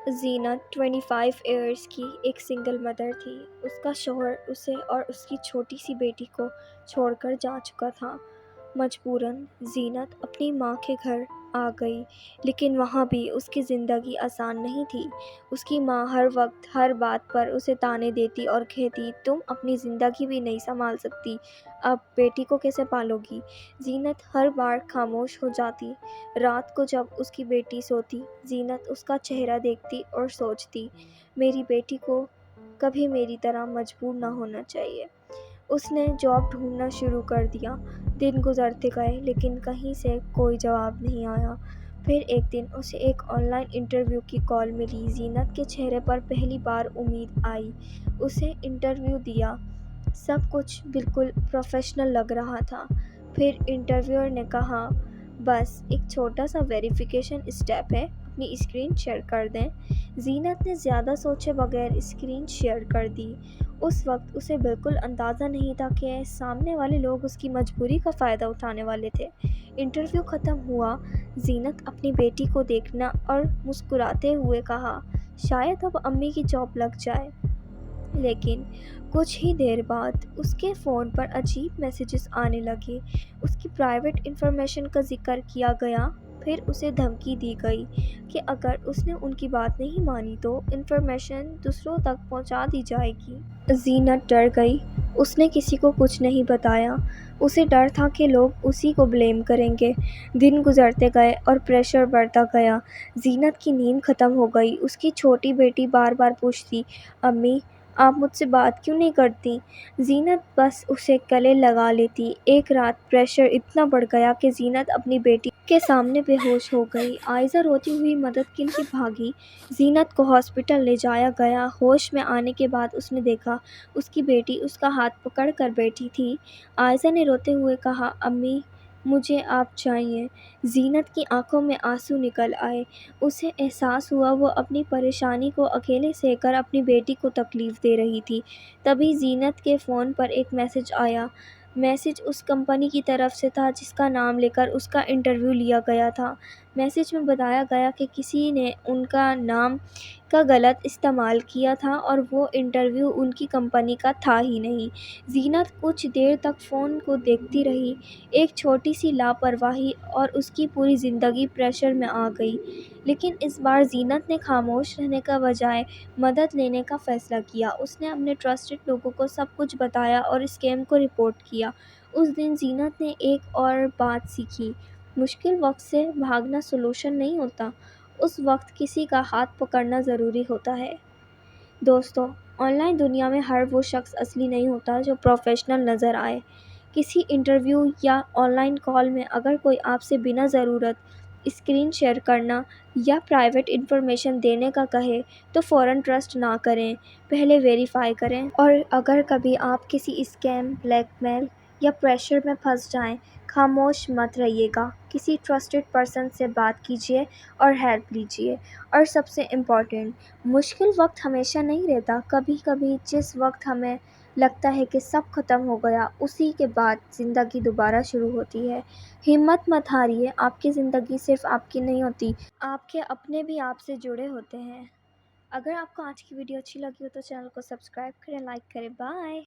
زینت 25 years کی ایک single mother تھی۔ اس کا شوہر اسے اور اس کی چھوٹی سی بیٹی کو چھوڑ کر جا چکا تھا۔ مجبوراً زینت اپنی ماں کے گھر آ گئی، لیکن وہاں بھی اس کی زندگی آسان نہیں تھی۔ اس کی ماں ہر وقت ہر بات پر اسے طعنے دیتی اور کہتی، تم اپنی زندگی بھی نہیں سنبھال سکتی، اب بیٹی کو کیسے پالو گی؟ زینت ہر بار خاموش ہو جاتی۔ رات کو جب اس کی بیٹی سوتی، زینت اس کا چہرہ دیکھتی اور سوچتی، میری بیٹی کو کبھی میری طرح مجبور نہ ہونا چاہیے۔ اس نے جاب ڈھونڈنا شروع کر دیا۔ دن گزرتے گئے لیکن کہیں سے کوئی جواب نہیں آیا۔ پھر ایک دن اسے ایک آن لائن انٹرویو کی کال ملی۔ زینت کے چہرے پر پہلی بار امید آئی۔ اسے انٹرویو دیا۔ سب کچھ بالکل پروفیشنل لگ رہا تھا۔ پھر انٹرویور نے کہا، بس ایک چھوٹا سا ویریفیکیشن اسٹیپ ہے، اپنی اسکرین شیئر کر دیں۔ زینت نے زیادہ سوچے بغیر اسکرین شیئر کر دی۔ اس وقت اسے بالکل اندازہ نہیں تھا کہ سامنے والے لوگ اس کی مجبوری کا فائدہ اٹھانے والے تھے۔ انٹرویو ختم ہوا۔ زینت اپنی بیٹی کو دیکھنا اور مسکراتے ہوئے کہا، شاید اب امی کی جاب لگ جائے۔ لیکن کچھ ہی دیر بعد اس کے فون پر عجیب میسیجز آنے لگے۔ اس کی پرائیویٹ انفارمیشن کا ذکر کیا گیا۔ پھر اسے دھمکی دی گئی کہ اگر اس نے ان کی بات نہیں مانی تو انفارمیشن دوسروں تک پہنچا دی جائے گی۔ زینت ڈر گئی۔ اس نے کسی کو کچھ نہیں بتایا۔ اسے ڈر تھا کہ لوگ اسی کو بلیم کریں گے۔ دن گزرتے گئے اور پریشر بڑھتا گیا۔ زینت کی نیند ختم ہو گئی۔ اس کی چھوٹی بیٹی بار بار پوچھتی، امی آپ مجھ سے بات کیوں نہیں کرتی؟ زینت بس اسے گلے لگا لیتی۔ ایک رات پریشر اتنا بڑھ گیا کہ زینت اپنی بیٹی کے سامنے بے ہوش ہو گئی۔ عائزہ روتی ہوئی مدد کے لیے بھاگی۔ زینت کو ہاسپٹل لے جایا گیا۔ ہوش میں آنے کے بعد اس نے دیکھا اس کی بیٹی اس کا ہاتھ پکڑ کر بیٹھی تھی۔ عائزہ نے روتے ہوئے کہا، امی مجھے آپ چاہیے۔ زینت کی آنکھوں میں آنسو نکل آئے۔ اسے احساس ہوا وہ اپنی پریشانی کو اکیلے سہہ کر اپنی بیٹی کو تکلیف دے رہی تھی۔ تبھی زینت کے فون پر ایک میسیج آیا۔ میسیج اس کمپنی کی طرف سے تھا جس کا نام لے کر اس کا انٹرویو لیا گیا تھا۔ میسیج میں بتایا گیا کہ کسی نے ان کا نام کا غلط استعمال کیا تھا اور وہ انٹرویو ان کی کمپنی کا تھا ہی نہیں۔ زینت کچھ دیر تک فون کو دیکھتی رہی۔ ایک چھوٹی سی لاپرواہی اور اس کی پوری زندگی پریشر میں آ گئی۔ لیکن اس بار زینت نے خاموش رہنے کا بجائے مدد لینے کا فیصلہ کیا۔ اس نے اپنے ٹرسٹڈ لوگوں کو سب کچھ بتایا اور اسکیم کو رپورٹ کیا۔ اس دن زینت نے ایک اور بات سیکھی، مشکل وقت سے بھاگنا سولوشن نہیں ہوتا، اس وقت کسی کا ہاتھ پکڑنا ضروری ہوتا ہے۔ دوستو، آن لائن دنیا میں ہر وہ شخص اصلی نہیں ہوتا جو پروفیشنل نظر آئے۔ کسی انٹرویو یا آن لائن کال میں اگر کوئی آپ سے بنا ضرورت اسکرین شیئر کرنا یا پرائیویٹ انفارمیشن دینے کا کہے تو فوراً ٹرسٹ نہ کریں، پہلے ویریفائی کریں۔ اور اگر کبھی آپ کسی اسکیم، بلیک میل یا پریشر میں پھنس جائیں، خاموش مت رہیے گا، کسی ٹرسٹڈ پرسن سے بات کیجیے اور ہیلپ لیجیے۔ اور سب سے امپورٹنٹ، مشکل وقت ہمیشہ نہیں رہتا، کبھی کبھی جس وقت ہمیں لگتا ہے کہ سب ختم ہو گیا، اسی کے بعد زندگی دوبارہ شروع ہوتی ہے۔ ہمت مت ہاریے، آپ کی زندگی صرف آپ کی نہیں ہوتی، آپ کے اپنے بھی آپ سے جڑے ہوتے ہیں۔ اگر آپ کو آج کی ویڈیو اچھی لگی ہو تو چینل کو سبسکرائب کریں، لائک کریں۔ بائے۔